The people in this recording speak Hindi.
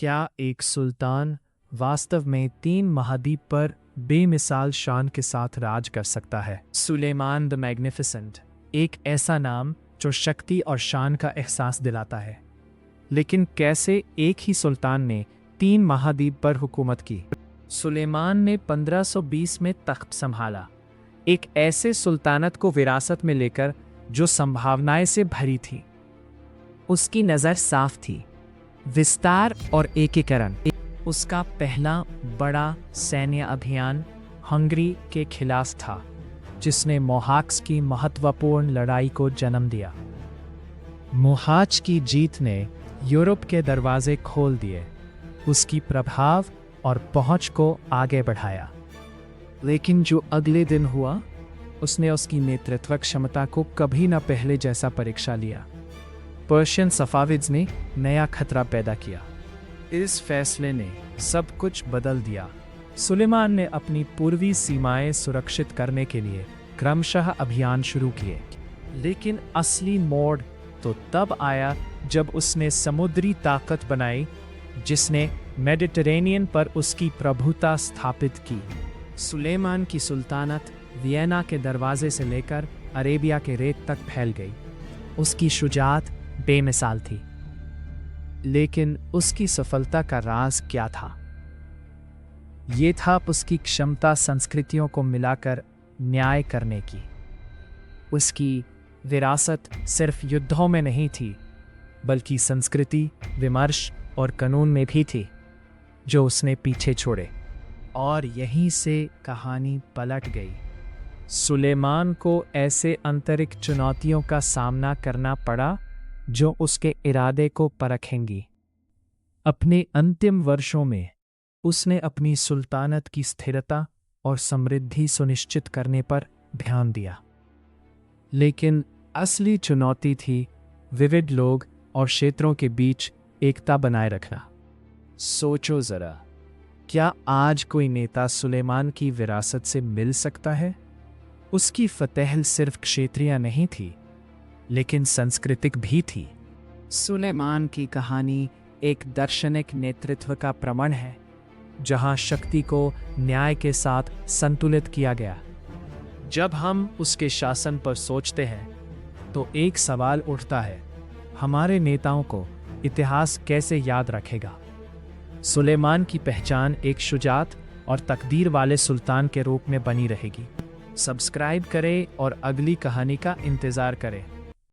क्या एक सुल्तान वास्तव में 3 महाद्वीप पर बेमिसाल शान के साथ राज कर सकता है? सुलेमान द मैग्निफिसेंट, एक ऐसा नाम जो शक्ति और शान का एहसास दिलाता है। लेकिन कैसे एक ही सुल्तान ने 3 महाद्वीप पर हुकूमत की? सुलेमान ने 1520 में तख्त संभाला, एक ऐसे सुल्तानत को विरासत में लेकर जो संभावनाएं से भरी थी। उसकी नज़र साफ थी, विस्तार और एकीकरण। उसका पहला बड़ा सैन्य अभियान हंगरी के खिलाफ था, जिसने मोहाक्स की महत्वपूर्ण लड़ाई को जन्म दिया। मोहाच की जीत ने यूरोप के दरवाजे खोल दिए, उसकी प्रभाव और पहुंच को आगे बढ़ाया। लेकिन जो अगले दिन हुआ, उसने उसकी नेतृत्व क्षमता को कभी न पहले जैसा परीक्षा लिया। पर्शियन सफाविद्स ने नया खतरा पैदा किया। इस फैसले ने सब कुछ बदल दिया। सुलेमान ने अपनी पूर्वी सीमाएं सुरक्षित करने के लिए क्रमशः अभियान शुरू किए। लेकिन असली मोड़ तो तब आया जब उसने समुद्री ताकत बनाई, जिसने मेडिटेरेनियन पर उसकी प्रभुता स्थापित की। सुलेमान की सुल्तानत वियना के दरवाजे से लेकर अरेबिया के रेत तक फैल गई। उसकी शुजाअत बेमिसाल थी। लेकिन उसकी सफलता का राज क्या था? ये था उसकी क्षमता संस्कृतियों को मिलाकर न्याय करने की। उसकी विरासत सिर्फ युद्धों में नहीं थी, बल्कि संस्कृति, विमर्श और कानून में भी थी, जो उसने पीछे छोड़े। और यहीं से कहानी पलट गई। सुलेमान को ऐसे आंतरिक चुनौतियों का सामना करना पड़ा जो उसके इरादे को परखेंगी। अपने अंतिम वर्षों में उसने अपनी सुल्तानत की स्थिरता और समृद्धि सुनिश्चित करने पर ध्यान दिया। लेकिन असली चुनौती थी विविध लोग और क्षेत्रों के बीच एकता बनाए रखना। सोचो जरा, क्या आज कोई नेता सुलेमान की विरासत से मिल सकता है? उसकी फतेह सिर्फ क्षेत्रीय नहीं थी, लेकिन सांस्कृतिक भी थी। सुलेमान की कहानी एक दार्शनिक नेतृत्व का प्रमाण है, जहां शक्ति को न्याय के साथ संतुलित किया गया। जब हम उसके शासन पर सोचते हैं, तो एक सवाल उठता है, हमारे नेताओं को इतिहास कैसे याद रखेगा? सुलेमान की पहचान एक शुजाअत और तकदीर वाले सुल्तान के रूप में बनी रहेगी। सब्सक्राइब करें और अगली कहानी का इंतज़ार करें।